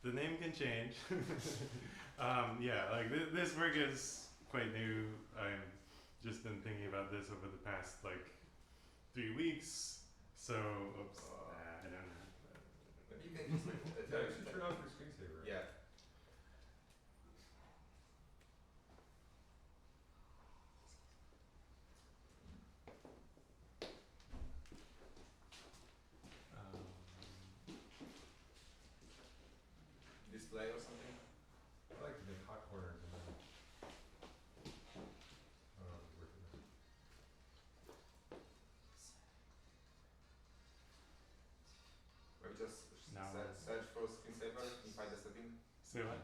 The name can change. Yeah, like this work is quite new. I've just been thinking about this over the past like 3 weeks. So, oops, I don't know. Maybe you can just like Yeah, you should turn off your screensaver. Yeah. Display or something. I like to make hot corners and then. I don't know if it's working. Maybe just No. search for screensaver and find the setting. Say what?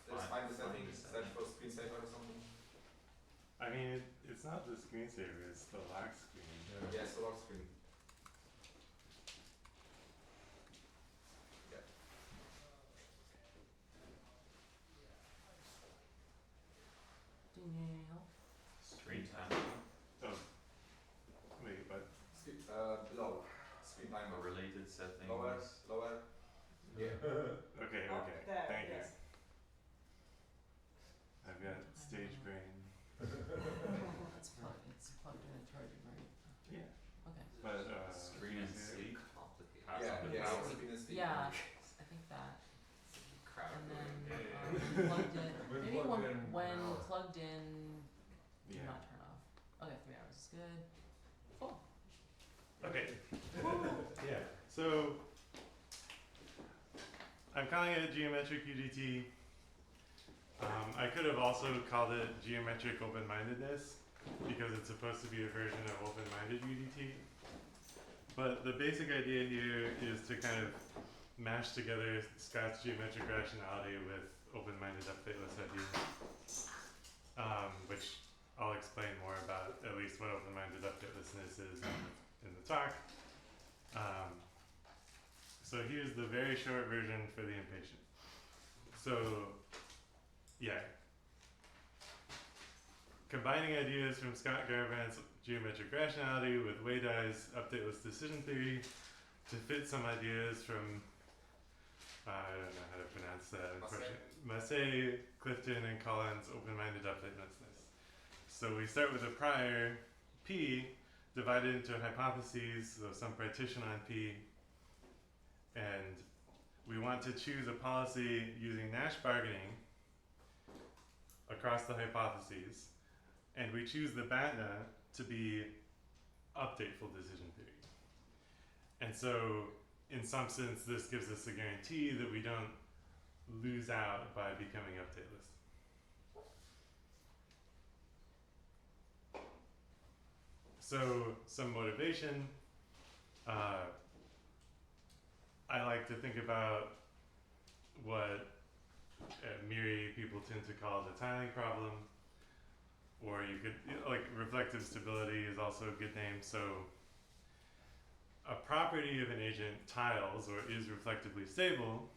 Just find the setting, search for screensaver or something. I mean, it's not the screensaver, it's the lock screen. Yeah. Yeah, so lock screen. Yeah. Do you need any help? Screen time. Oh. Wait, but Below. Screen A timer. related setting. Lower. Yeah. okay, Oh, okay. there, Thank yeah. you. I've got stage brain. It's plugged in and charging, right? Yeah. Okay. But Screen and sleep. Complicated. Yeah, screen and sleep. Yeah, I think that. Crowd And work. then plugged in. When Maybe plugged in, when an hour. plugged in, do Yeah. not turn off. Okay, 3 hours is good. Cool. Okay. Yeah. So I'm calling it Geometric UDT. I could have also called it Geometric Open Mindedness because it's supposed to be a version of Open Minded UDT. But the basic idea here is to kind of mash together Scott's Geometric Rationality with Open Minded Updateless ideas, which I'll explain more about, at least what Open Minded Updatelessness is in the talk. So here's the very short version for the impatient. So, yeah. Combining ideas from Scott Garbrandt Geometric Rationality with Wei Dai's Updateless Decision Theory to fit some ideas from, I don't know how to pronounce that, unfortunately. Massey, Clifton, and Collins' Open Minded Updatelessness. So we start with a prior P divided into hypotheses, so some partition on P, and we want to choose a policy using Nash bargaining across the hypotheses, and we choose the BATNA to be updateful decision theory. And so, in some sense, this gives us a guarantee that we don't lose out by becoming updateless. So, some motivation. I like to think about what at MIRI people tend to call the tiling problem, or you could, like, reflective stability is also a good name. So a property of an agent tiles or is reflectively stable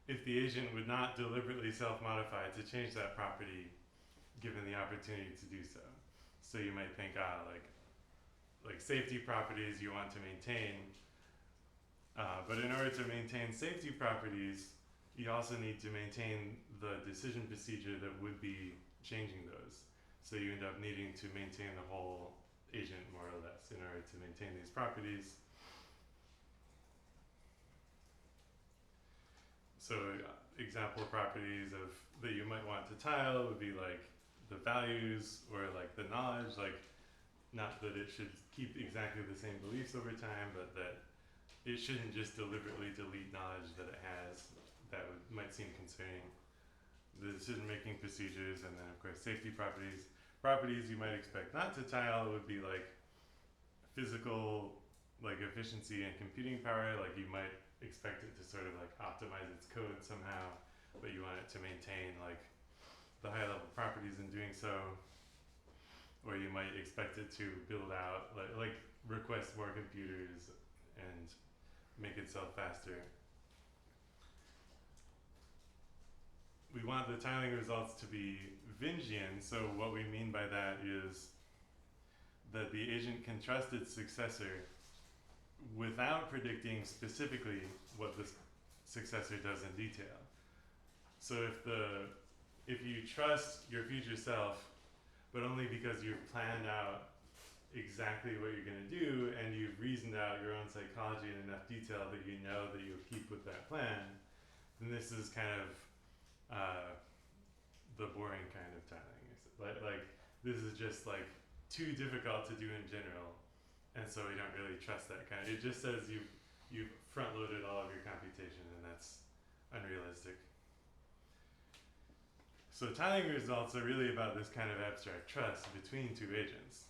if the agent would not deliberately self-modify to change that property given the opportunity to do so. So you might think, like safety properties you want to maintain, but in order to maintain safety properties, you also need to maintain the decision procedure that would be changing those. So you end up needing to maintain the whole agent more or less in order to maintain these properties. So example properties of that you might want to tile would be like the values or like the knowledge, like not that it should keep exactly the same beliefs over time, but that it shouldn't just deliberately delete knowledge that it has. That might seem concerning. The decision-making procedures, and then of course safety properties. Properties you might expect not to tile would be like physical, like efficiency and computing power. Like you might expect it to sort of like optimize its code somehow, but you want it to maintain like the high-level properties in doing so. Or you might expect it to build out, like request more computers and make itself faster. We want the tiling results to be Vingian, so what we mean by that is that the agent can trust its successor without predicting specifically what this successor does in detail. So if you trust your future self, but only because you've planned out exactly what you're going to do and you've reasoned out your own psychology in enough detail that you know that you'll keep with that plan, then this is kind of the boring kind of tiling. Like this is just like too difficult to do in general, and so we don't really trust that kind. It just says you've front loaded all of your computation, and that's unrealistic. So tiling results are really about this kind of abstract trust between two agents,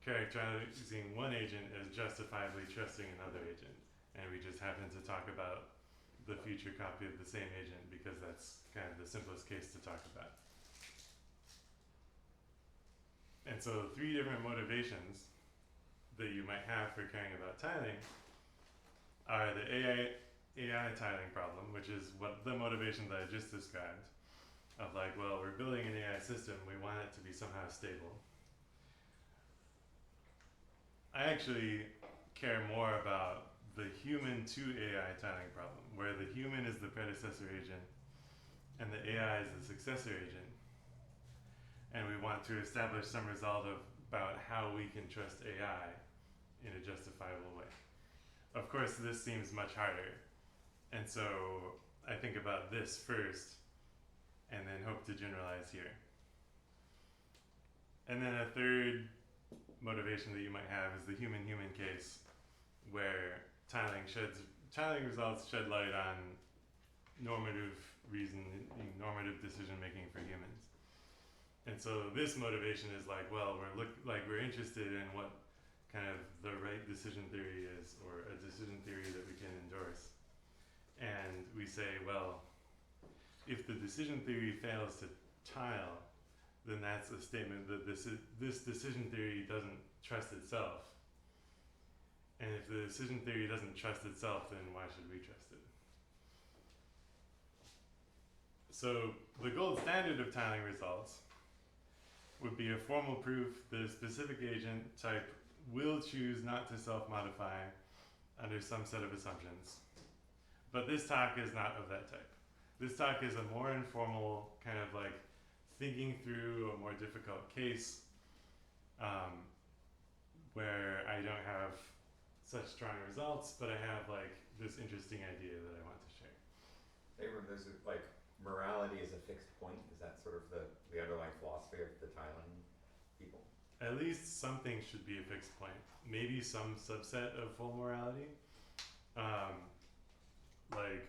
characterizing one agent as justifiably trusting another agent, and we just happen to talk about the future copy of the same agent because that's kind of the simplest case to talk about. And so 3 different motivations that you might have for caring about tiling are the AI tiling problem, which is what the motivation that I just described, of like, well, we're building an AI system, we want it to be somehow stable. I actually care more about the human to AI tiling problem, where the human is the predecessor agent and the AI is the successor agent. And we want to establish some result about how we can trust AI in a justifiable way. Of course, this seems much harder. And so I think about this first and then hope to generalize here. And then a third motivation that you might have is the human-human case, where tiling results shed light on normative reasoning, normative decision making for humans. And so this motivation is like, well, we're interested in what kind of the right decision theory is, or a decision theory that we can endorse. And we say, well, if the decision theory fails to tile, then that's a statement that this decision theory doesn't trust itself. And if the decision theory doesn't trust itself, then why should we trust it? So the gold standard of tiling results would be a formal proof that a specific agent type will choose not to self-modify under some set of assumptions. But this talk is not of that type. This talk is a more informal kind of like thinking through a more difficult case, where I don't have such strong results, but I have like this interesting idea that I want to share. Abram, there's like morality is a fixed point. Is that sort of the underlying philosophy of the tiling people? At least something should be a fixed point. Maybe some subset of full morality. Like,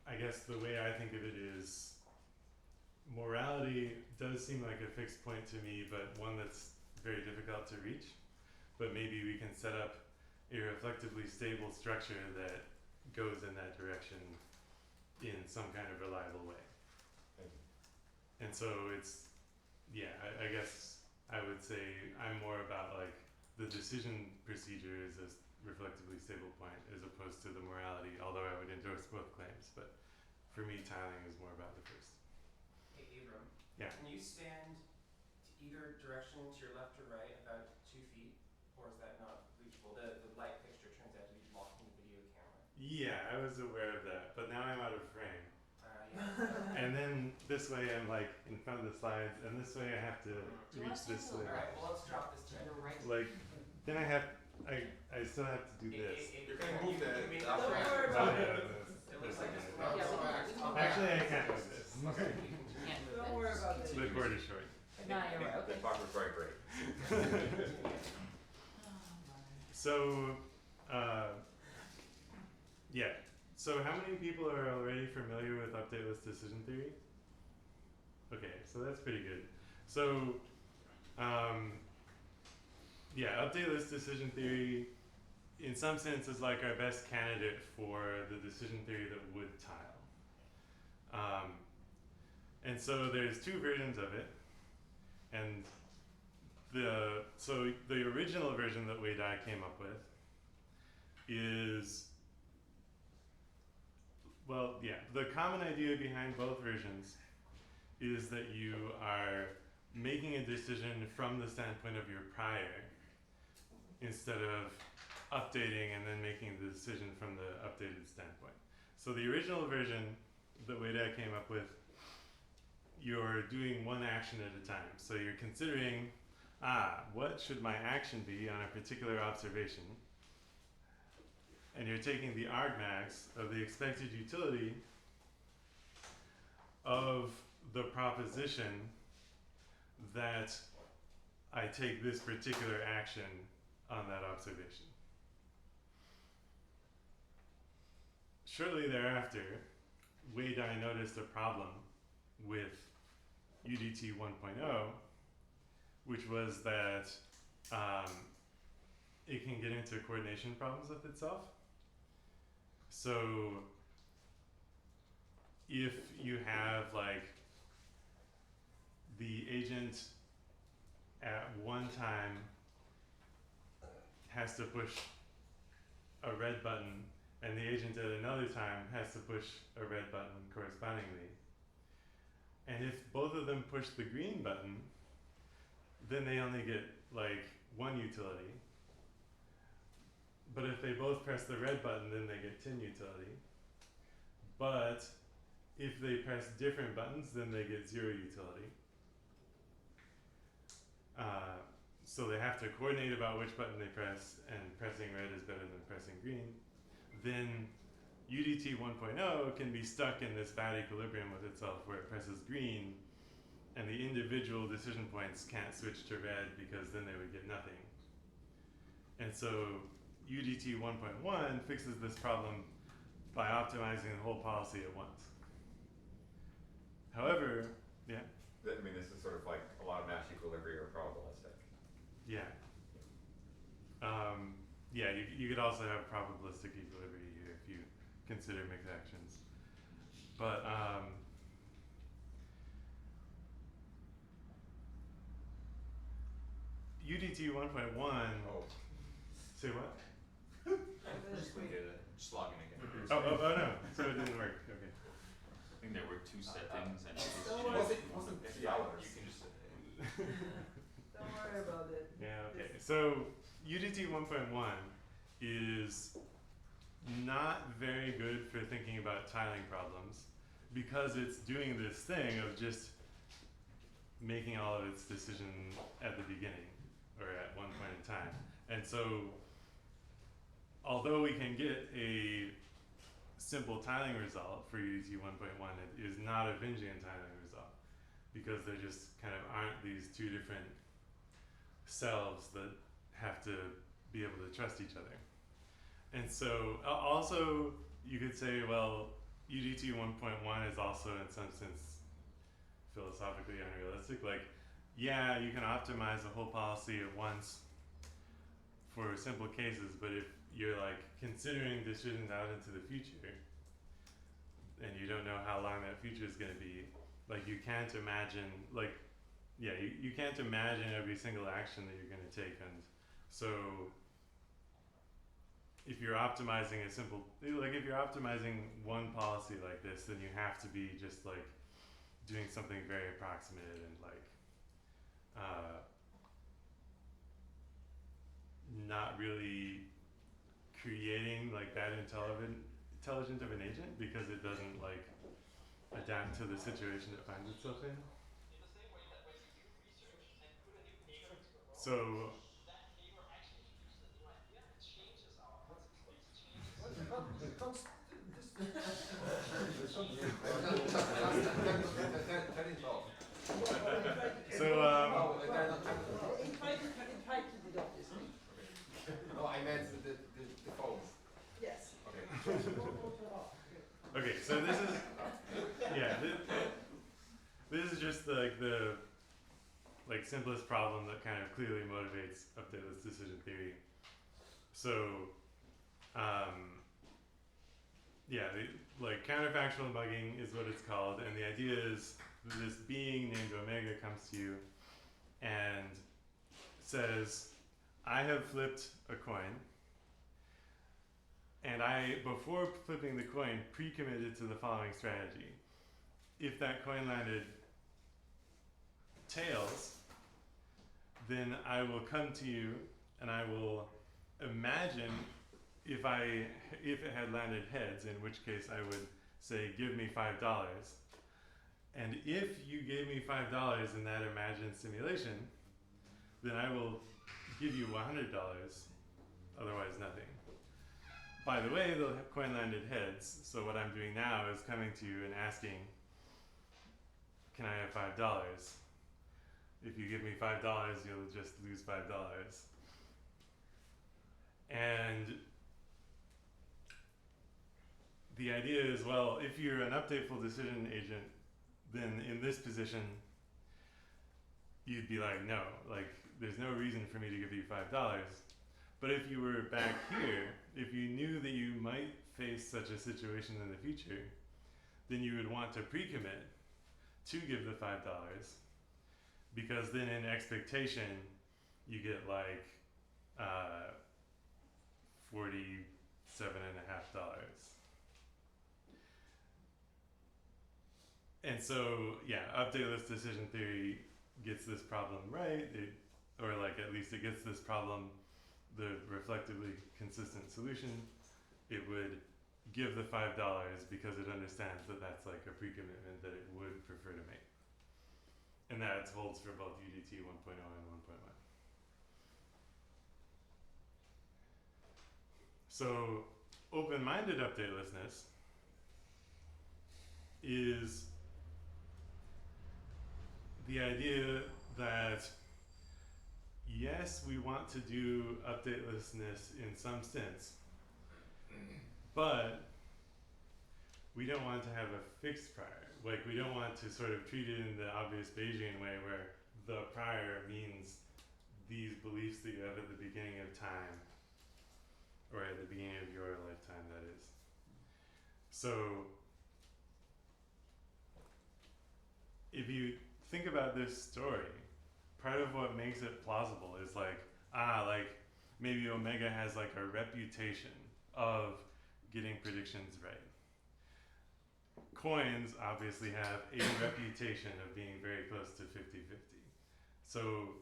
I guess the way I think of it is, morality does seem like a fixed point to me, but one that's very difficult to reach. But maybe we can set up a reflectively stable structure that goes in that direction in some kind of reliable way. And so it's, yeah, I guess I would say I'm more about like the decision procedure is a reflectively stable point as opposed to the morality, although I would endorse both claims. But for me, tiling is more about the first. Hey, Abram. Yeah. Can you stand to either direction, to your left or right, about 2 feet? Or is that not reachable? The light fixture turns out to be blocking the video camera. Yeah, I was aware of that, but now I'm out of frame. Yeah. And then this way I'm like in front of the slides, and this way I have to Do you want reach to this stand way. a little Alright, well let's drop this to to the right? Like, then I still have to do this. You can move the make upper it hand. Oh, yeah, It looks like this. Yeah, we can actually, I can't do this. can't move Don't it. worry about it. The cord is short. No, you're right, The okay. talk was very great. So, yeah. So how many people are already familiar with updateless decision theory? Okay, so that's pretty good. So, yeah, updateless decision theory in some sense is like our best candidate for the decision theory that would tile. And so there's 2 versions of it. And the original version that Wei Dai came up with is, well, yeah, the common idea behind both versions is that you are making a decision from the standpoint of your prior, instead of updating and then making the decision from the updated standpoint. So the original version, the way that I came up with, you're doing one action at a time. So you're considering, what should my action be on a particular observation? And you're taking the argmax of the expected utility of the proposition that I take this particular action on that observation. Shortly thereafter, Wade and I noticed a problem with UDT 1.0, which was that it can get into coordination problems with itself. So if you have like the agent at one time has to push a red button and the agent at another time has to push a red button correspondingly, and if both of them push the green button, then they only get like one utility. But if they both press the red button, then they get 10 utility. But if they press different buttons, then they get 0 utility. So they have to coordinate about which button they press, and pressing red is better than pressing green. Then UDT 1.0 can be stuck in this bad equilibrium with itself where it presses green, and the individual decision points can't switch to red because then they would get nothing. And so UDT 1.1 fixes this problem by optimizing the whole policy at once. However, yeah, I mean, this is sort of like a lot of Nash equilibria are probabilistic. yeah. Yeah, you could also have probabilistic equilibria here if you consider mixed actions. But UDT 1.1, Oh, say what? Just look at it. Just log in again. Oh no, so it didn't work, okay. I think there were two settings and you just Don't change worry. one Wasn't of them. 3 hours. You can just Don't worry about it. Yeah, okay. So UDT 1.1 is not very good for thinking about tiling problems because it's doing this thing of just making all of its decision at the beginning or at one point in time. And so although we can get a simple tiling result for UDT 1.1, it is not a Vingian tiling result because there just kind of aren't these two different selves that have to be able to trust each other. And so also you could say, well, UDT 1.1 is also in some sense philosophically unrealistic. Like, yeah, you can optimize the whole policy at once for simple cases, but if you're like considering decisions out into the future and you don't know how long that future is going to be, like you can't imagine, like, yeah, you can't imagine every single action that you're going to take. And so if you're optimizing a simple, like if you're optimizing one policy like this, then you have to be just like doing something very approximate and like not really creating like that intelligent of an agent because it doesn't like adapt to the situation it finds itself in. So No, I meant the phones. Yes. Okay. okay, so this is yeah, this is just like the like simplest problem that kind of clearly motivates updateless decision theory. So yeah, like counterfactual mugging is what it's called, and the idea is this being named Omega comes to you and says, I have flipped a coin, and I, before flipping the coin, pre-committed to the following strategy. If that coin landed tails, then I will come to you and I will imagine if it had landed heads, in which case I would say, give me $5. And if you gave me $5 in that imagined simulation, then I will give you $100, otherwise nothing. By the way, the coin landed heads, so what I'm doing now is coming to you and asking, can I have $5? If you give me $5, you'll just lose $5. And the idea is, well, if you're an updateful decision agent, then in this position, you'd be like, no, like, there's no reason for me to give you $5. But if you were back here, if you knew that you might face such a situation in the future, then you would want to pre-commit to give the $5, because then in expectation, you get like $47.50. And so, yeah, updateless decision theory gets this problem right, or like at least it gets this problem the reflectively consistent solution. It would give the $5 because it understands that that's like a pre-commitment that it would prefer to make. And that holds for both UDT 1.0 and 1.1. So, open-minded updatelessness is the idea that yes, we want to do updatelessness in some sense, but we don't want to have a fixed prior. Like, we don't want to sort of treat it in the obvious Bayesian way where the prior means these beliefs that you have at the beginning of time, or at the beginning of your lifetime, that is. So, if you think about this story, part of what makes it plausible is like, like maybe Omega has like a reputation of getting predictions right. Coins obviously have a reputation of being very close to 50-50. So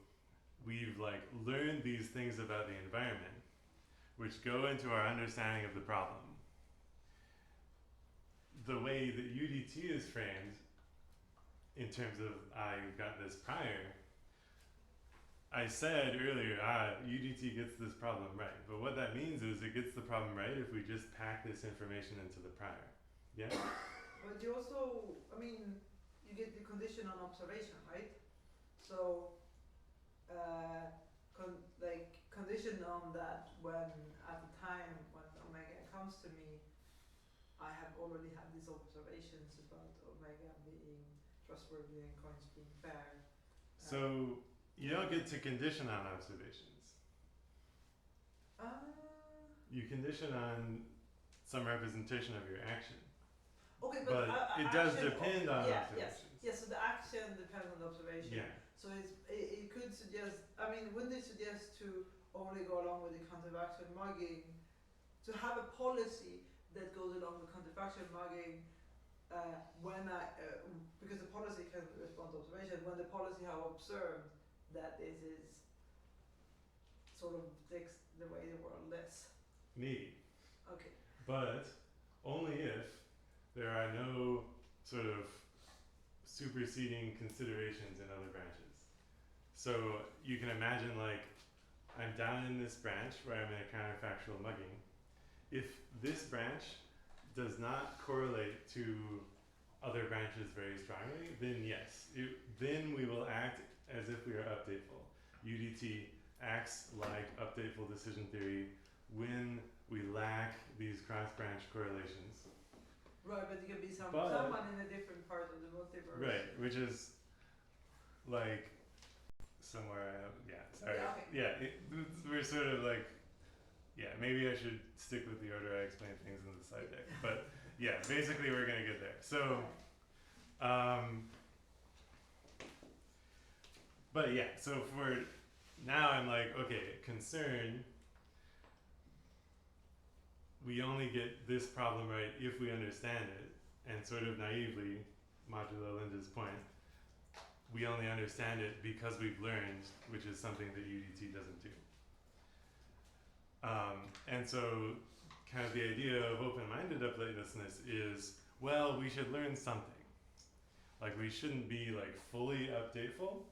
we've like learned these things about the environment which go into our understanding of the problem. The way that UDT is framed in terms of, you've got this prior, I said earlier, UDT gets this problem right. But what that means is it gets the problem right if we just pack this information into the prior. Yeah? But you also, I mean, you get the condition on observation, right? So, condition on that when, at the time when Omega comes to me, I have already had these observations about Omega being trustworthy and coins being fair. So, you don't get to condition on observations. You condition on some representation of your action. Okay, But it does action, depend on yes, observations. yes, so the action depends on the observation. Yeah. So it could suggest, I mean, wouldn't it suggest to only go along with the counterfactual mugging, to have a policy that goes along with counterfactual mugging because the policy can respond to observation, when the policy have observed that this is sort of the way the world is. Maybe. Okay. But only if there are no sort of superseding considerations in other branches. So you can imagine, like, I'm down in this branch where I'm in a counterfactual mugging. If this branch does not correlate to other branches very strongly, then yes, then we will act as if we are updateful. UDT acts like updateful decision theory when we lack these cross-branch correlations. Right, but you can be someone in a different part of the multiverse. Right, which is like somewhere, sorry. Yeah, okay. We're sort of like, maybe I should stick with the order I explain things in the slide deck. But yeah, basically we're gonna get there. So, but yeah, so for now I'm like, okay, concern, we only get this problem right if we understand it, and sort of naively, modulo Linda's point, we only understand it because we've learned, which is something that UDT doesn't do. And so kind of the idea of open-minded updatelessness is, well, we should learn something. Like we shouldn't be like fully updateful,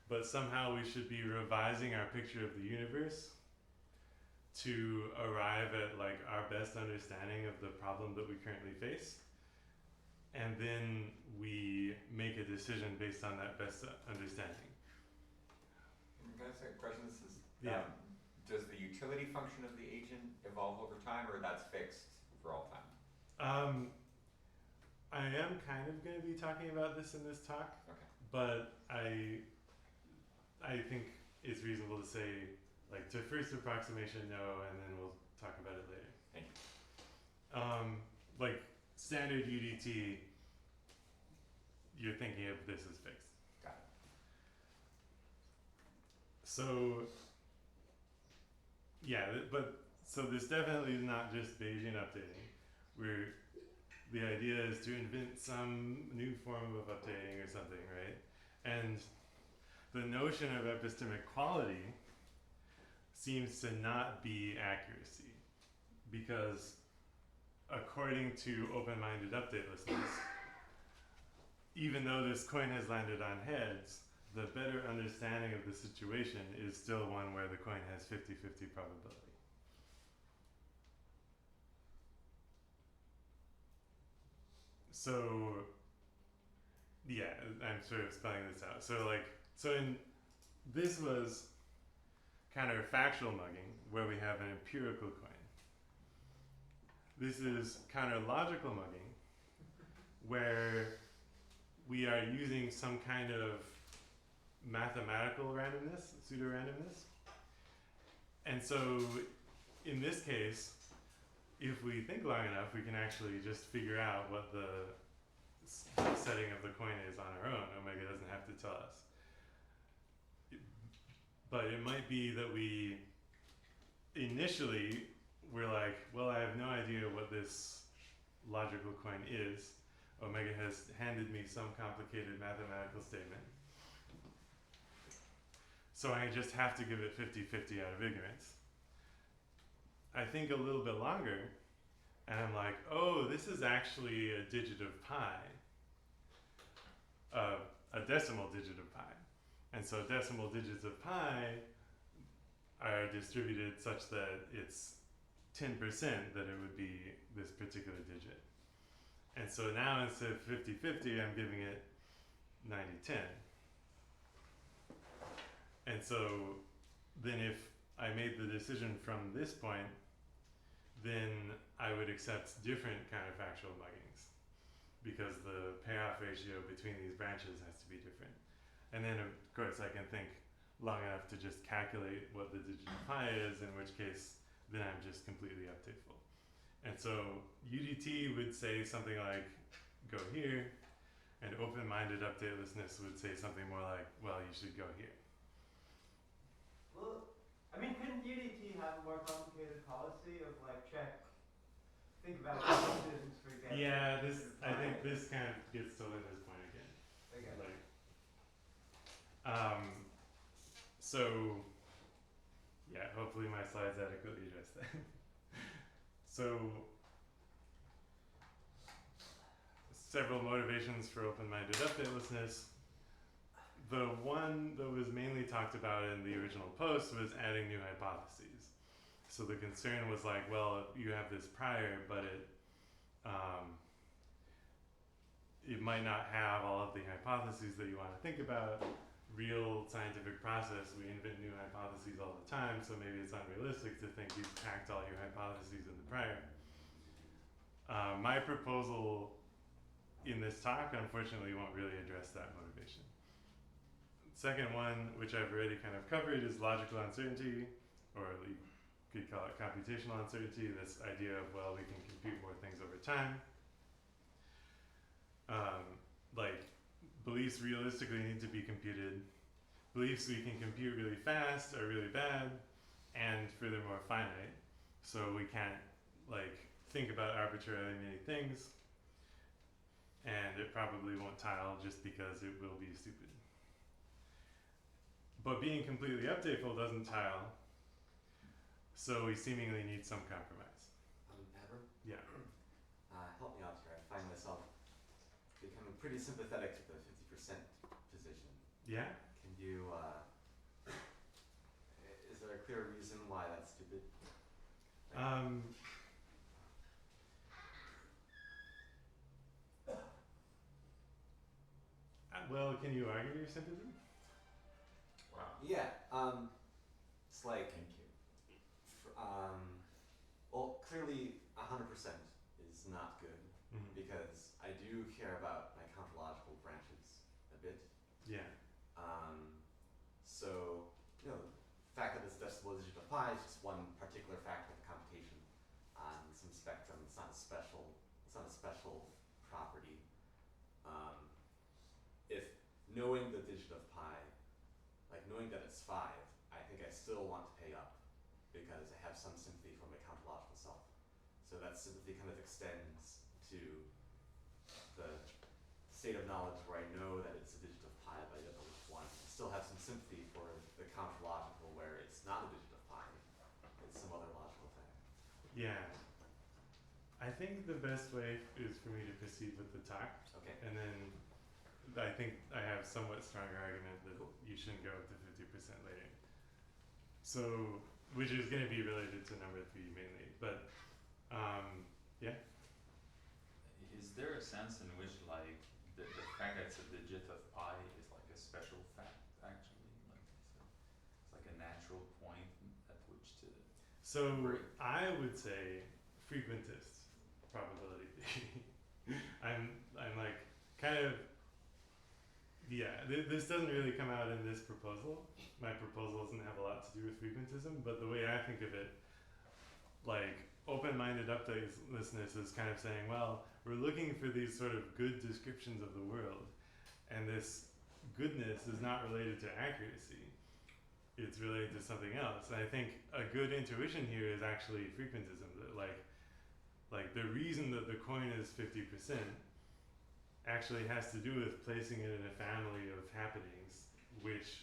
but somehow we should be revising our picture of the universe to arrive at like our best understanding of the problem that we currently face. And then we make a decision based on that best understanding. Can I ask a question? This is, Yeah. does the utility function of the agent evolve over time, or that's fixed for all time? I am kind of going to be talking about this in this talk, Okay. but I think it's reasonable to say, like, to first approximation, no, and then we'll talk about it later. Thank you. Like standard UDT, you're thinking of this as fixed. Got it. So, yeah, so this definitely is not just Bayesian updating. The idea is to invent some new form of updating or something, right? And the notion of epistemic quality seems to not be accuracy, because according to open-minded updatelessness, even though this coin has landed on heads, the better understanding of the situation is still one where the coin has 50-50 probability. So, yeah, I'm sort of spelling this out. This was counterfactual mugging, where we have an empirical coin. This is counterlogical mugging, where we are using some kind of mathematical randomness, pseudo-randomness. And so, in this case, if we think long enough, we can actually just figure out what the setting of the coin is on our own. Omega doesn't have to tell us. But it might be that we initially we're like, well, I have no idea what this logical coin is. Omega has handed me some complicated mathematical statement. So I just have to give it 50-50 out of ignorance. I think a little bit longer, and I'm like, oh, this is actually a digit of pi, a decimal digit of pi. And so decimal digits of pi are distributed such that it's 10% that it would be this particular digit. And so now instead of 50-50, I'm giving it 90-10. And so then if I made the decision from this point, then I would accept different counterfactual muggings, because the payoff ratio between these branches has to be different. And then of course I can think long enough to just calculate what the digit of pi is, in which case then I'm just completely updateful. And so UDT would say something like, go here, and open-minded updatelessness would say something more like, well, you should go here. Well, I mean, couldn't UDT have a more complicated policy of like think about decisions, for example? Yeah, I think this kind of gets to Linda's point again. Okay. Like, so, yeah, hopefully my slides adequately address that. So, several motivations for open-minded updatelessness. The one that was mainly talked about in the original post was adding new hypotheses. So the concern was like, well, you have this prior, but it might not have all of the hypotheses that you want to think about. Real scientific process, we invent new hypotheses all the time, so maybe it's unrealistic to think you've packed all your hypotheses in the prior. My proposal in this talk, unfortunately, won't really address that motivation. Second one, which I've already kind of covered, is logical uncertainty, or you could call it computational uncertainty, this idea of, well, we can compute more things over time. Like, beliefs realistically need to be computed. Beliefs we can compute really fast are really bad, and furthermore finite. So we can't, like, think about arbitrarily many things, and it probably won't tile just because it will be stupid. But being completely updateful doesn't tile, So we seemingly need some compromise. Abram, Yeah. help me out here. I find myself becoming pretty sympathetic to the 50% position. Yeah? Can you, is there a clear reason why that's stupid? Like, Well, can you argue your sympathy? Wow. yeah, it's like, Thank you. well, clearly 100% is not good Mhm. because I do care about my counterlogical branches a bit. Yeah. So, you know, the fact that it's decimal digit of pi is just one particular factor of the computation on some spectrum. It's not a special property. If knowing the digit of pi, like knowing that it's 5, I think I still want to pay up because I have some sympathy for my counterlogical self. So that sympathy kind of extends to the state of knowledge where I know that it's a digit of pi, but I don't know which one. I still have some sympathy for the counterlogical where it's not a digit of pi, it's some other logical thing. Yeah. I think the best way is for me to proceed with the talk, Okay. and then I think I have somewhat stronger argument that Cool. you shouldn't go up to 50% later. So, which is going to be related to number 3 mainly, but yeah. Is there a sense in which like the fact that it's a digit of pi is like a special fact actually? Like it's like a natural point at which to So break? I would say frequentist probability theory. I'm like kind of this doesn't really come out in this proposal. My proposal doesn't have a lot to do with frequentism, but the way I think of it, like open minded updatelessness is kind of saying, well, we're looking for these sort of good descriptions of the world, and this goodness is not related to accuracy. It's related to something else. And I think a good intuition here is actually frequentism. That like the reason that the coin is 50% actually has to do with placing it in a family of happenings which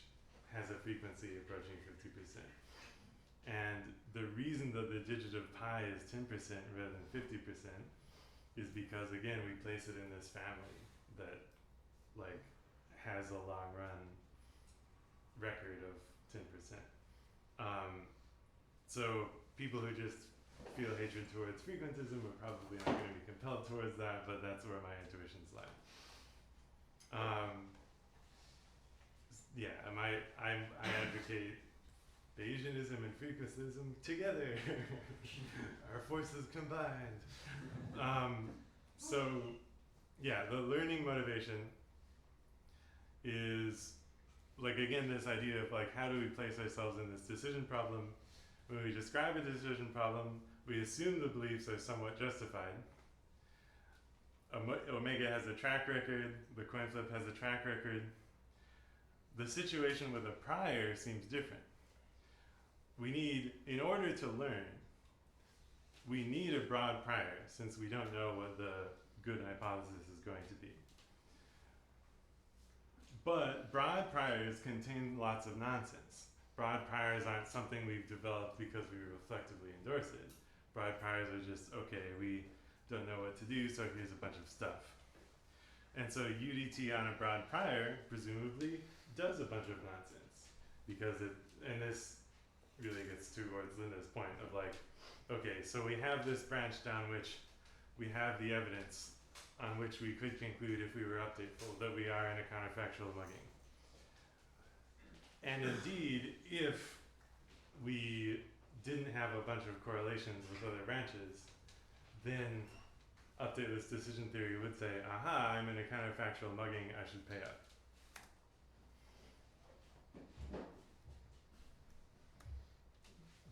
has a frequency approaching 50%. And the reason that the digit of pi is 10% rather than 50% is because, again, we place it in this family that like has a long run record of 10%. So people who just feel hatred towards frequentism are probably not going to be compelled towards that, but that's where my intuitions lie. I advocate Bayesianism and frequentism together. Our forces combined. So yeah, the learning motivation is like, again, this idea of like, how do we place ourselves in this decision problem? When we describe a decision problem, we assume the beliefs are somewhat justified. Omega has a track record, the coin flip has a track record. The situation with a prior seems different. We need, in order to learn, we need a broad prior, since we don't know what the good hypothesis is going to be. But broad priors contain lots of nonsense. Broad priors aren't something we've developed because we reflectively endorse it. Broad priors are just, okay, we don't know what to do, so here's a bunch of stuff. And so UDT on a broad prior, presumably, does a bunch of nonsense. Because and this really gets towards Linda's point of like, okay, so we have this branch down which we have the evidence on which we could conclude, if we were updateful, that we are in a counterfactual mugging. And indeed, if we didn't have a bunch of correlations with other branches, then updateless decision theory would say, aha, I'm in a counterfactual mugging, I should pay up.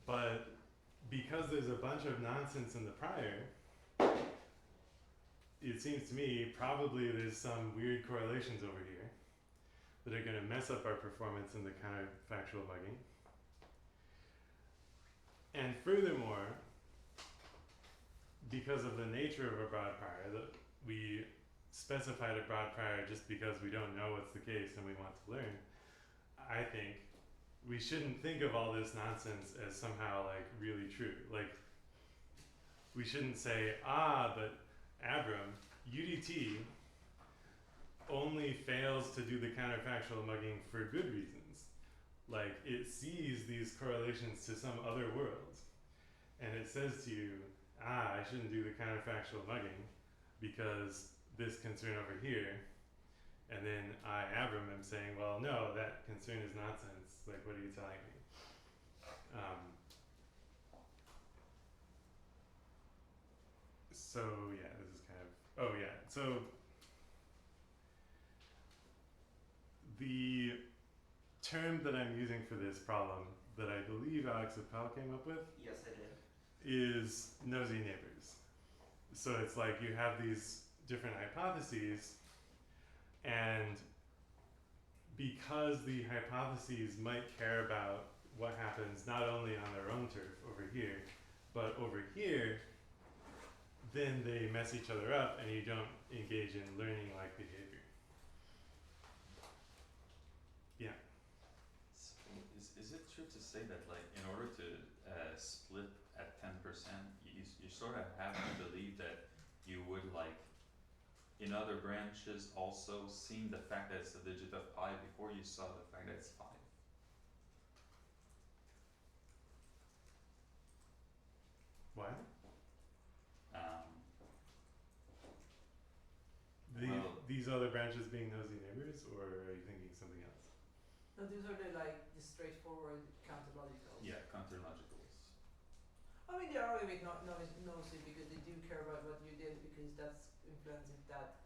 But because there's a bunch of nonsense in the prior, it seems to me probably there's some weird correlations over here that are going to mess up our performance in the counterfactual mugging. And furthermore, because of the nature of a broad prior, that we specified a broad prior just because we don't know what's the case and we want to learn, I think we shouldn't think of all this nonsense as somehow like really true. Like, we shouldn't say, but Abram, UDT only fails to do the counterfactual mugging for good reasons. Like, it sees these correlations to some other world, and it says to you, I shouldn't do the counterfactual mugging because this concern over here. And then I, Abram, am saying, well, no, that concern is nonsense. Like, what are you telling me? So, yeah, this is kind of, so the term that I'm using for this problem that I believe Alex Appel came up with Yes, I did. is nosy neighbors. So it's like you have these different hypotheses, and because the hypotheses might care about what happens not only on their own turf over here, but over here, then they mess each other up and you don't engage in learning like behavior. Yeah. So is it true to say that, like, in order to split at 10%, you sort of have to believe that you would, like, in other branches also seeing the fact that it's a digit of pi before you saw the fact that it's 5? Why? Well, These other branches being nosy neighbors, or are you thinking something else? No, these are the the straightforward counter-logicals. yeah, counterlogicals. I mean, they are a bit nosy because they do care about what you did because that's influencing that.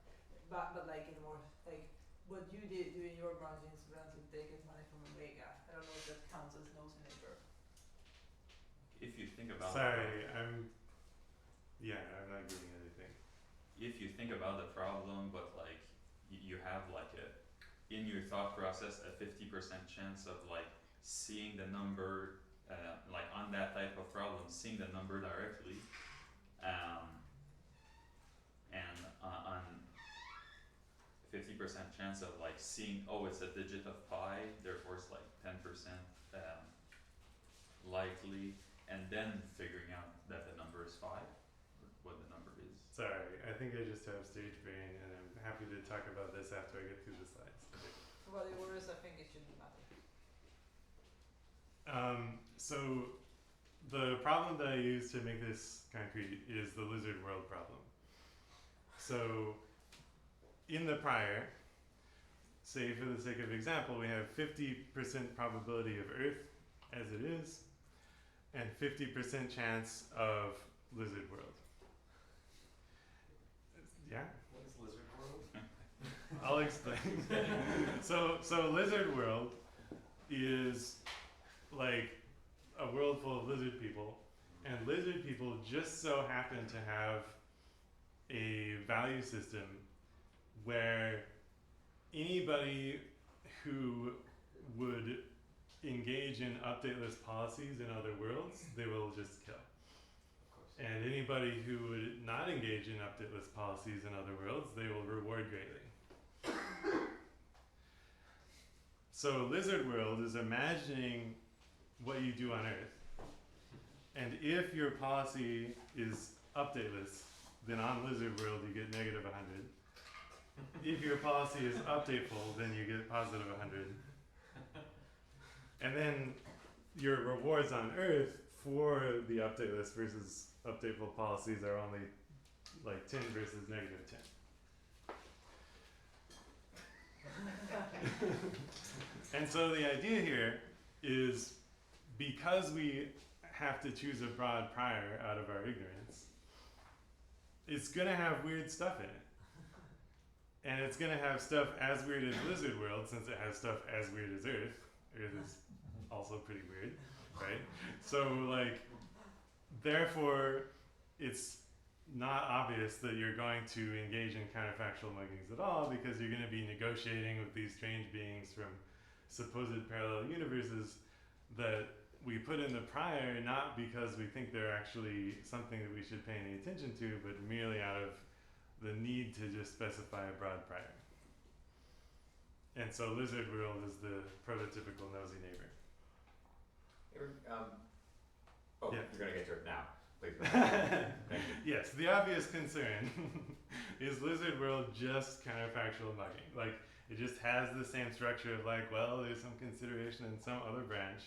But like in more like what you did doing your branch is influencing taking money from Omega. I don't know if that counts as nosy neighbor. If you think about Sorry, I'm not getting anything. if you think about the problem, but like you have like in your thought process a 50% chance of like seeing the number like on that type of problem, seeing the number directly, and on 50% chance of like seeing, oh, it's a digit of pi, therefore it's like 10% likely, and then figuring out that the number is 5, what the number is. Sorry, I think I just have stage brain, and I'm happy to talk about this after I get through the slides. For what it was, I think it shouldn't matter. So the problem that I use to make this concrete is the lizard world problem. So in the prior, say for the sake of example, we have 50% probability of Earth as it is, and 50% chance of lizard world. Yeah? What is lizard world? I'll explain. So lizard world is like a world full of lizard people, and lizard people just so happen to have a value system where anybody who would engage in updateless policies in other worlds, they will just kill. And anybody who would not engage in updateless policies in other worlds, they will reward greatly. So lizard world is imagining what you do on Earth. And if your policy is updateless, then on lizard world you get -100. If your policy is updateful, then you get +100. And then your rewards on Earth for the updateless versus updateful policies are only like 10 versus -10. And so the idea here is, because we have to choose a broad prior out of our ignorance, it's going to have weird stuff in it. And it's going to have stuff as weird as lizard world, since it has stuff as weird as Earth. Earth is also pretty weird, right? So like, therefore, it's not obvious that you're going to engage in counterfactual muggings at all, because you're going to be negotiating with these strange beings from supposed parallel universes that we put in the prior, not because we think they're actually something that we should pay any attention to, but merely out of the need to just specify a broad prior. And so lizard world is the prototypical nosy neighbor. Oh, Yeah. you're gonna get to it now. Please. Thank you. Yes, the obvious concern is Lizard World just counterfactual mugging. Like, it just has the same structure of like, well, there's some consideration in some other branch,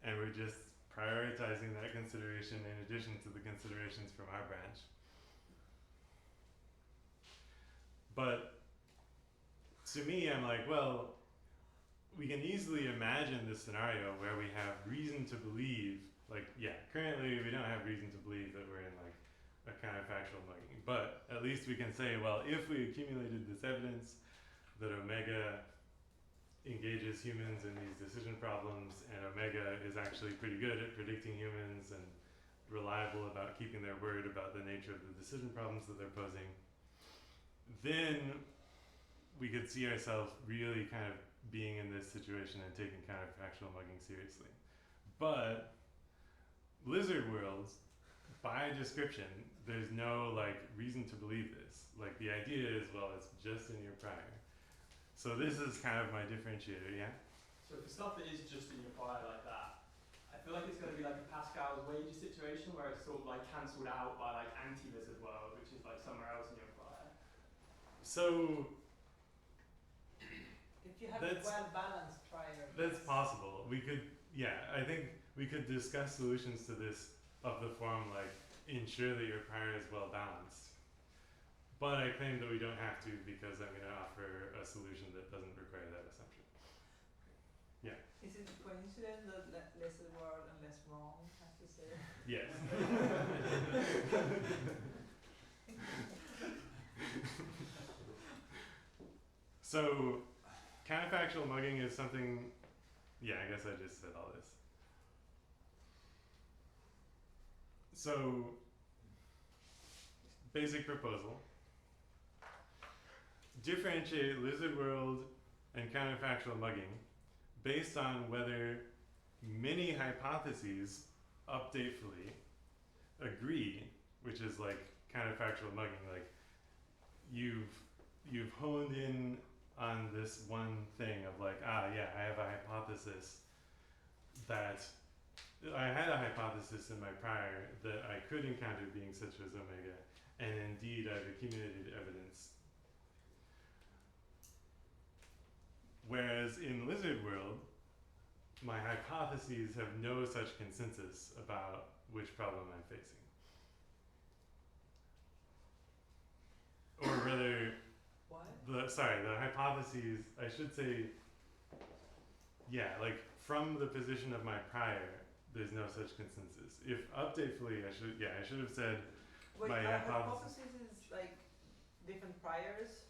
and we're just prioritizing that consideration in addition to the considerations from our branch. But to me, I'm like, well, we can easily imagine this scenario where we have reason to believe, like, yeah, currently we don't have reason to believe that we're in like a counterfactual mugging, but at least we can say, well, if we accumulated this evidence that Omega engages humans in these decision problems, and Omega is actually pretty good at predicting humans and reliable about keeping their word about the nature of the decision problems that they're posing, then we could see ourselves really kind of being in this situation and taking counterfactual mugging seriously. But Lizard World, by description, there's no like reason to believe this. Like the idea is, well, it's just in your prior. So this is kind of my differentiator, yeah? So for stuff that is just in your prior like that, I feel like it's going to be like a Pascal's wages situation where it's sort of like cancelled out by like anti-lizard world, which is like somewhere else in your prior. So If you have That's- a well-balanced prior. that's possible. We could, yeah, I think we could discuss solutions to this of the form like ensure that your prior is well balanced. But I claim that we don't have to because I'm going to offer a solution that doesn't require that assumption. Yeah. Is it a coincidence that less is wrong and less wrong, has to say? Yes. So, counterfactual mugging is something. Yeah, I guess I just said all this. So, basic proposal. Differentiate Lizard World and counterfactual mugging based on whether many hypotheses updatefully agree, which is like counterfactual mugging, like you've honed in on this one thing of like, yeah, I have a hypothesis that I had a hypothesis in my prior that I could encounter beings such as Omega, and indeed I've accumulated evidence. Whereas in Lizard World, my hypotheses have no such consensus about which problem I'm facing. Or rather, What? the hypotheses, I should say, yeah, like from the position of my prior, there's no such consensus. If updatefully, I should have said, Wait, my our hypothesis. hypothesis is like different priors?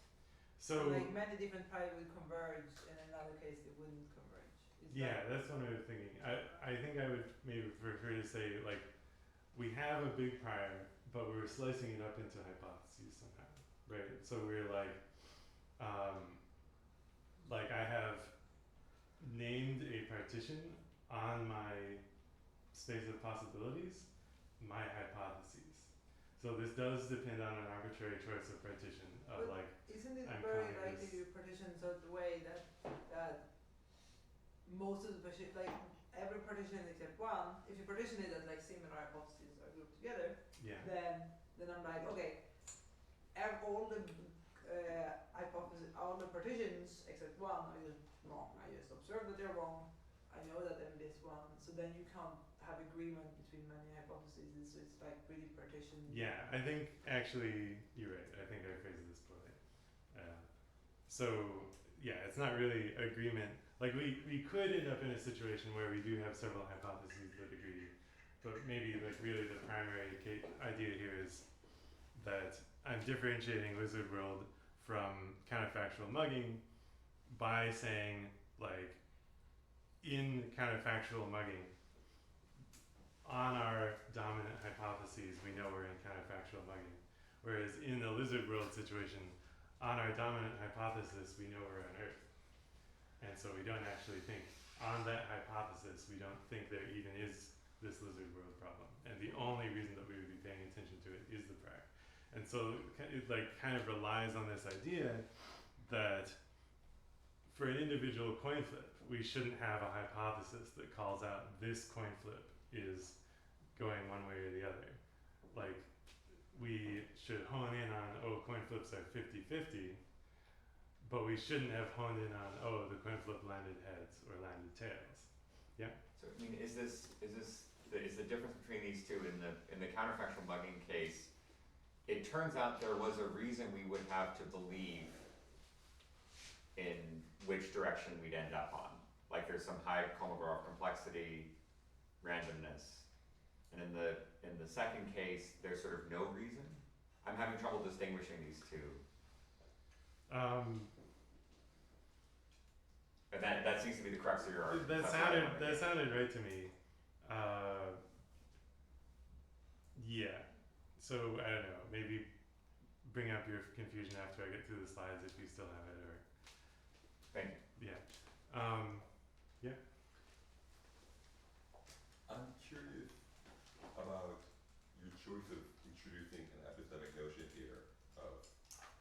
So, like many different priors would converge, and in another case they wouldn't converge. Is yeah, that- that's what I was thinking. I think I would maybe prefer to say, like, we have a big prior, but we're slicing it up into hypotheses somehow, right? So we're like I have named a partition on my space of possibilities, my hypotheses. So this does depend on an arbitrary choice of partition of But like, Isn't it I'm very calling likely this- to partition such a way that most of the partition, like every partition except one, if you partition it as like similar hypotheses are grouped together, yeah. then I'm like, okay, all the hypotheses, all the partitions except one are just wrong. I just observe that they're wrong. I know that I'm this one. So then you can't have agreement between many hypotheses. So it's like really partitioned. Yeah, I think actually you're right. I think I phrased this poorly. So yeah, it's not really agreement. Like we could end up in a situation where we do have several hypotheses that agree, but maybe like really the primary idea here is that I'm differentiating Lizard World from counterfactual mugging by saying like in counterfactual mugging, on our dominant hypotheses, we know we're in counterfactual mugging. Whereas in the Lizard World situation, on our dominant hypothesis, we know we're on Earth. And so we don't actually think, on that hypothesis, we don't think there even is this Lizard World problem. And the only reason that we would be paying attention to it is the prior. And so it like kind of relies on this idea that for an individual coin flip, we shouldn't have a hypothesis that calls out this coin flip is going one way or the other. Like, we should hone in on, oh, coin flips are 50-50, but we shouldn't have honed in on, oh, the coin flip landed heads or landed tails. So I mean, is the difference between these two in the counterfactual mugging case? It turns out there was a reason we would have to believe in which direction we'd end up on. Like there's some high Kolmogorov complexity, randomness, and in the second case, there's sort of no reason. I'm having trouble distinguishing these two. And that seems to be the crux of your argument. That sounded right to me. Yeah. So I don't know. Maybe bring up your confusion after I get through the slides if you still have it, or Thank you. yeah. I'm curious about your choice of introducing an epistemic notion here of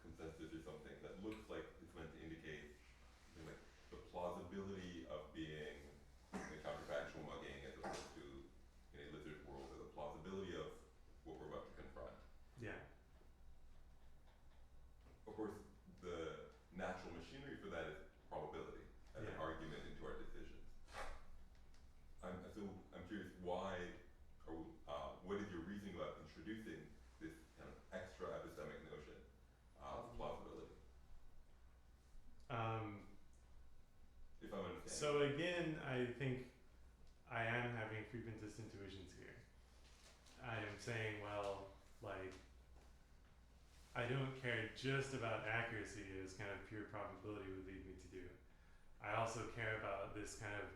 consensus or something that looks like it's meant to indicate something like the plausibility of being in a counterfactual mugging as opposed to in a lizard world, or the plausibility of what we're about to confront. Yeah. Of course, the natural machinery for that is probability as an Yeah. argument into our decisions. I'm curious why, or what is your reasoning about introducing this kind of extra epistemic notion of plausibility? If I'm understanding. So again, I think I am having frequentist intuitions here. I am saying, well, like, I don't care just about accuracy as kind of pure probability would lead me to do. I also care about this kind of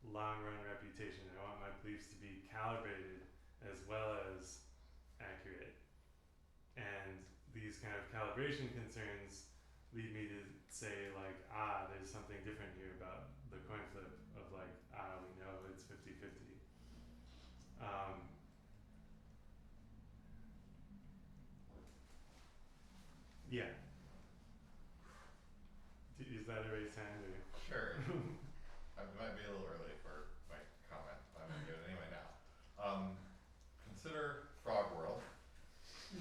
long run reputation. I want my beliefs to be calibrated as well as accurate. And these kind of calibration concerns lead me to say, like, there's something different here about the coin flip of, like, we know it's 50-50. Yeah. Is that a raised hand, or? Sure. It might be a little early for my comment, but I'm gonna do it anyway now. Consider Frog World.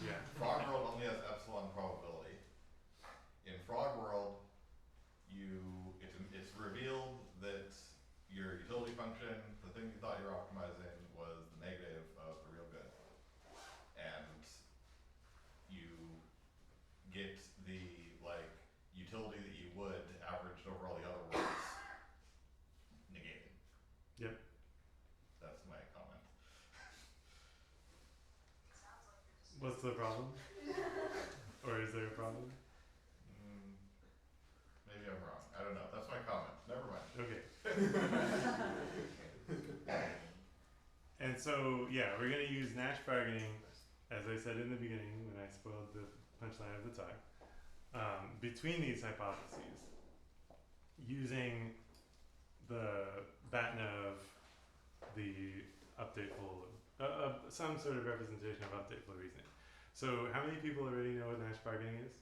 Yeah. Frog World only has epsilon probability. In Frog World, it's revealed that your utility function, the thing you thought you were optimizing, was the negative of the real good, and you get the utility that you would averaged over all the other worlds negated. Yep. That's my comment. What's the problem? Or is there a problem? Maybe I'm wrong. I don't know. That's my comment. Never mind. Okay. And so, yeah, we're going to use Nash bargaining, as I said in the beginning when I spoiled the punchline of the talk, between these hypotheses, using the BATNA of the updateful, some sort of representation of updateful reasoning. So how many people already know what Nash bargaining is?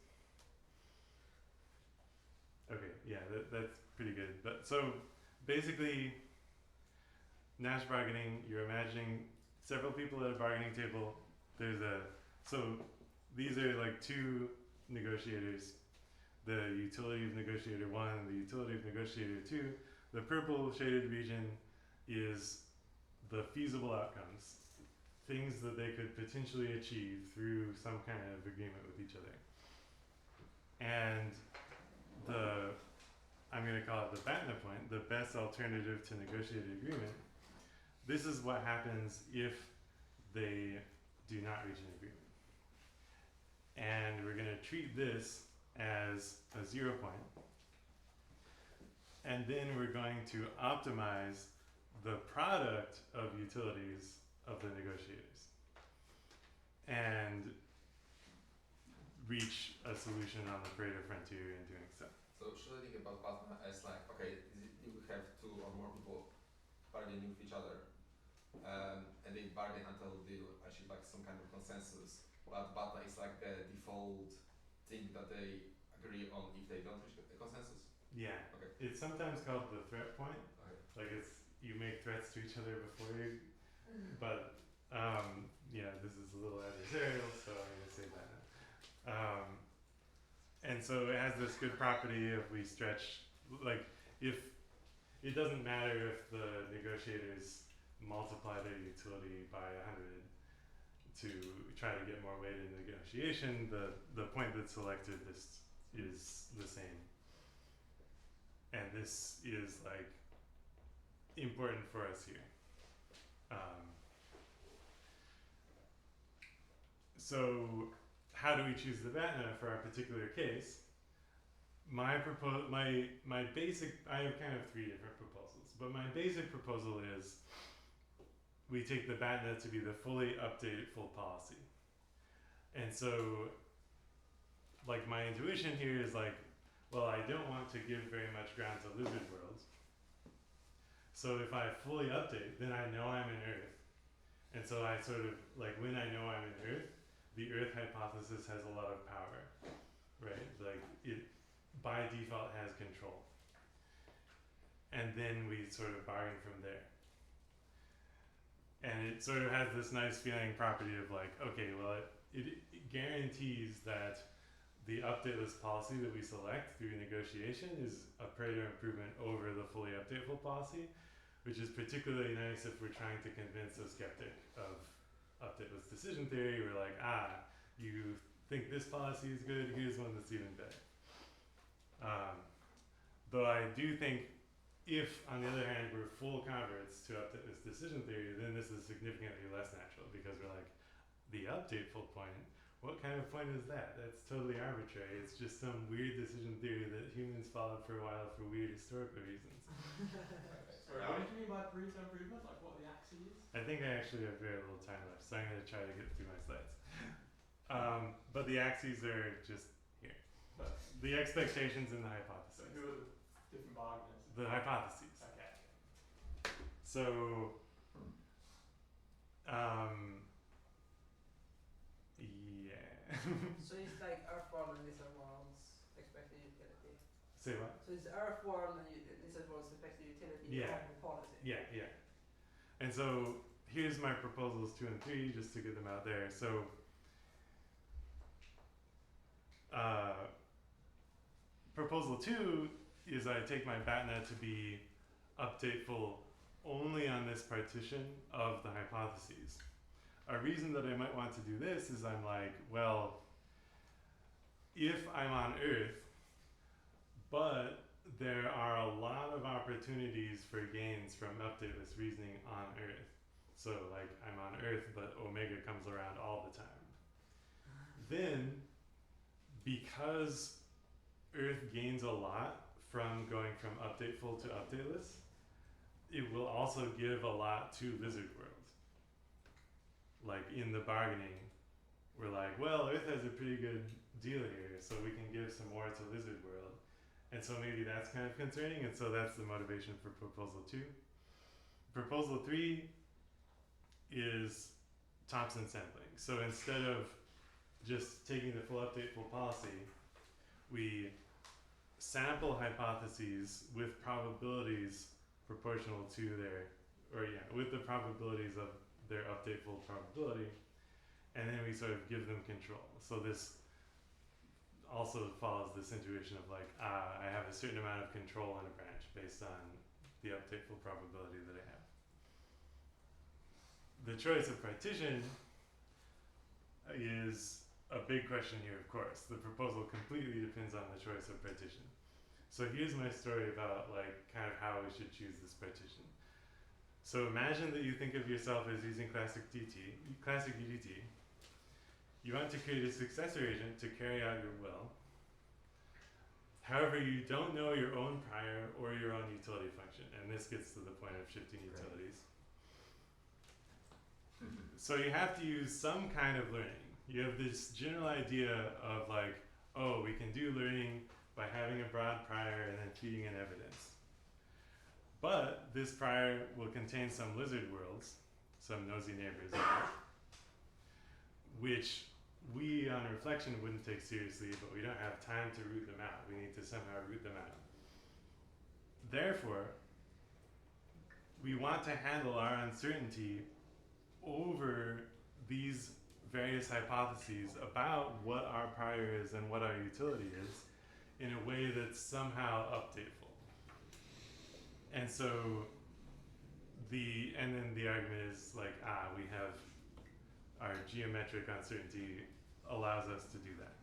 Okay, yeah, that's pretty good. But so basically, Nash bargaining, you're imagining several people at a bargaining table. So these are like two negotiators, the utility of negotiator 1 and the utility of negotiator 2. The purple shaded region is the feasible outcomes, things that they could potentially achieve through some kind of agreement with each other. And I'm going to call it the BATNA point, the best alternative to negotiated agreement. This is what happens if they do not reach an agreement. And we're going to treat this as a 0 point. And then we're going to optimize the product of utilities of the negotiators and reach a solution on the Pareto frontier in doing so. So should I think about BATNA as like, okay, you have two or more people bargaining with each other, and they bargain until they achieve like some kind of consensus, but BATNA is like the default thing that they agree on if they don't reach a consensus? Yeah. Okay. It's sometimes called the threat point. Okay. Like it's you make threats to each other before you, but yeah, this is a little adversarial, so I'm gonna say that. And so it has this good property of we stretch, like if it doesn't matter if the negotiators multiply their utility by 100 to try to get more weight in negotiation, the point that's selected is the same. And this is like important for us here. So how do we choose the BATNA for our particular case? My basic, I have kind of 3 different proposals, but my basic proposal is we take the BATNA to be the fully updateful policy. And so like my intuition here is like, well, I don't want to give very much ground to lizard worlds. So if I fully update, then I know I'm in Earth. And so I sort of, like when I know I'm in Earth, the Earth hypothesis has a lot of power, right? Like it, by default, has control. And then we sort of bargain from there. And it sort of has this nice feeling property of like, okay, well, it guarantees that the updateless policy that we select through negotiation is a Pareto improvement over the fully updateful policy, which is particularly nice if we're trying to convince a skeptic of updateless decision theory. We're like, you think this policy is good, here's one that's even better. Though I do think if, on the other hand, we're full converts to updateless decision theory, then this is significantly less natural because we're like, the updateful point, what kind of point is that? That's totally arbitrary. It's just some weird decision theory that humans followed for a while for weird historical reasons. Sorry, what did you mean by Pareto improvement? Like what are the axes? I think I actually have very little time left, so I'm going to try to get through my slides. But the axes are just here. But, The expectations and the so hypotheses. who are the different bargainers? The hypotheses. Okay. So, yeah. So it's like Earth world and lizard world's expected utility. Say what? So it's Earth world and lizard world's expected utility Yeah. of the policy. Yeah, yeah. And so here's my proposals 2 and 3, just to get them out there. So, proposal 2 is I take my BATNA to be updateful only on this partition of the hypotheses. A reason that I might want to do this is I'm like, well, if I'm on Earth, but there are a lot of opportunities for gains from updateless reasoning on Earth. So like I'm on Earth, but omega comes around all the time. Then, because Earth gains a lot from going from updateful to updateless, it will also give a lot to lizard world. Like in the bargaining, we're like, well, Earth has a pretty good deal here, so we can give some more to lizard world. And so maybe that's kind of concerning, and so that's the motivation for proposal 2. Proposal 3 is Thompson sampling. So instead of just taking the full updateful policy, we sample hypotheses with probabilities proportional to their, with the probabilities of their updateful probability, and then we sort of give them control. So this also follows this intuition of like, I have a certain amount of control on a branch based on the updateful probability that I have. The choice of partition is a big question here, of course. The proposal completely depends on the choice of partition. So here's my story about like kind of how we should choose this partition. So imagine that you think of yourself as using classic UDT. You want to create a successor agent to carry out your will. However, you don't know your own prior or your own utility function, and this gets to the point of shifting utilities. So you have to use some kind of learning. You have this general idea of like, oh, we can do learning by having a broad prior and then feeding in evidence. But this prior will contain some lizard worlds, some nosy neighbors, which we on reflection wouldn't take seriously, but we don't have time to root them out. We need to somehow root them out. therefore, we want to handle our uncertainty over these various hypotheses about what our prior is and what our utility is in a way that's somehow updateful. And so and then the argument is like, we have our geometric uncertainty allows us to do that.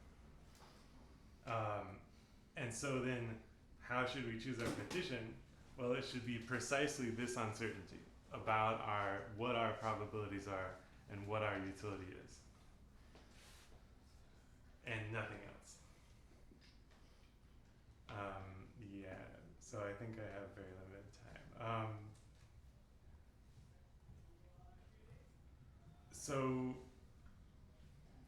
And so then how should we choose our condition? Well, it should be precisely this uncertainty about what our probabilities are and what our utility is. And nothing else. Yeah, so I think I have very limited time. So,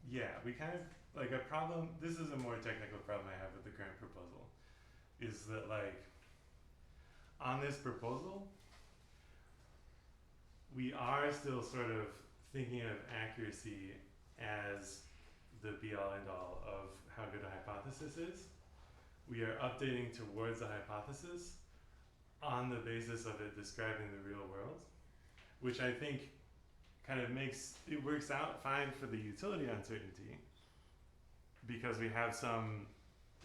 yeah, we kind of, like a problem, this is a more technical problem I have with the current proposal, is that like, on this proposal, we are still sort of thinking of accuracy as the be-all end-all of how good a hypothesis is. We are updating towards a hypothesis on the basis of it describing the real world, which I think kind of works out fine for the utility uncertainty because we have some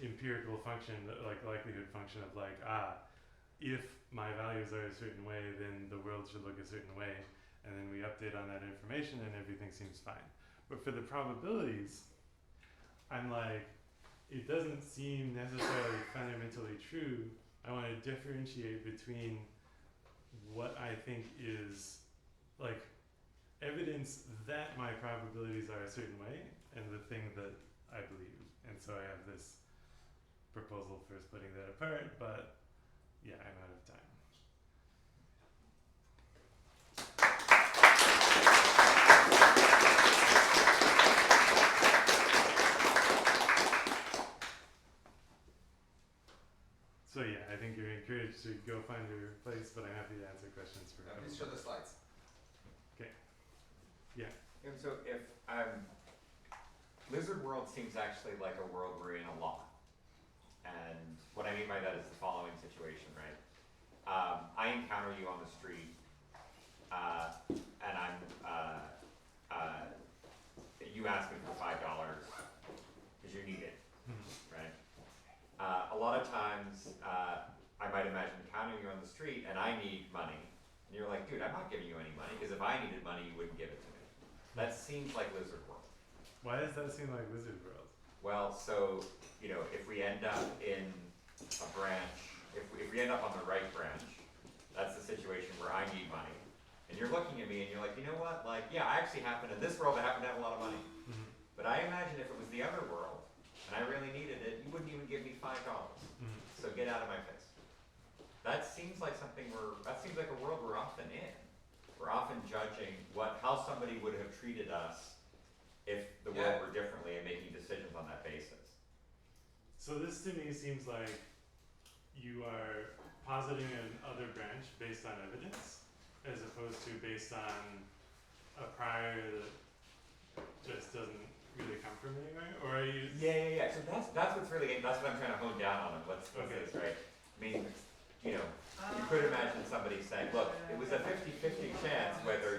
empirical function, like likelihood function of like, if my values are a certain way, then the world should look a certain way, and then we update on that information and everything seems fine. But for the probabilities, I'm like, it doesn't seem necessarily fundamentally true. I want to differentiate between what I think is like evidence that my probabilities are a certain way and the thing that I believe. And so I have this proposal for splitting that apart, but yeah, I'm out of time. So yeah, I think you're encouraged to go find your place, but I'm happy to answer questions for Please show the slides. Okay. Yeah. And so if Lizard World seems actually like a world we're in a lot. And what I mean by that is the following situation, right? I encounter you on the street, and you ask me for $5 because you need it, right? A lot of times, I might imagine encountering you on the street and I need money. And you're like, dude, I'm not giving you any money because if I needed money, you wouldn't give it to me. That seems like Lizard World. Why does that seem like Wizard World? Well, so, if we end up in a branch, if we end up on the right branch, that's the situation where I need money. And you're looking at me and you're like, you know what? Like, yeah, I actually in this world, I happen to have a lot of money. Mm-hmm. But I imagine if it was the other world, and I really needed it, you wouldn't even give me $5. Mm-hmm. So get out of my face. That seems like a world we're often in. We're often judging how somebody would have treated us if the world were differently and making decisions on that basis. So this to me seems like you are positing an other branch based on evidence, as opposed to based on a prior that just doesn't really come from anywhere, or are you? Yeah. So that's what I'm trying to hone down on. What's this, right? I mean, you could imagine somebody saying, look, it was a 50-50 chance whether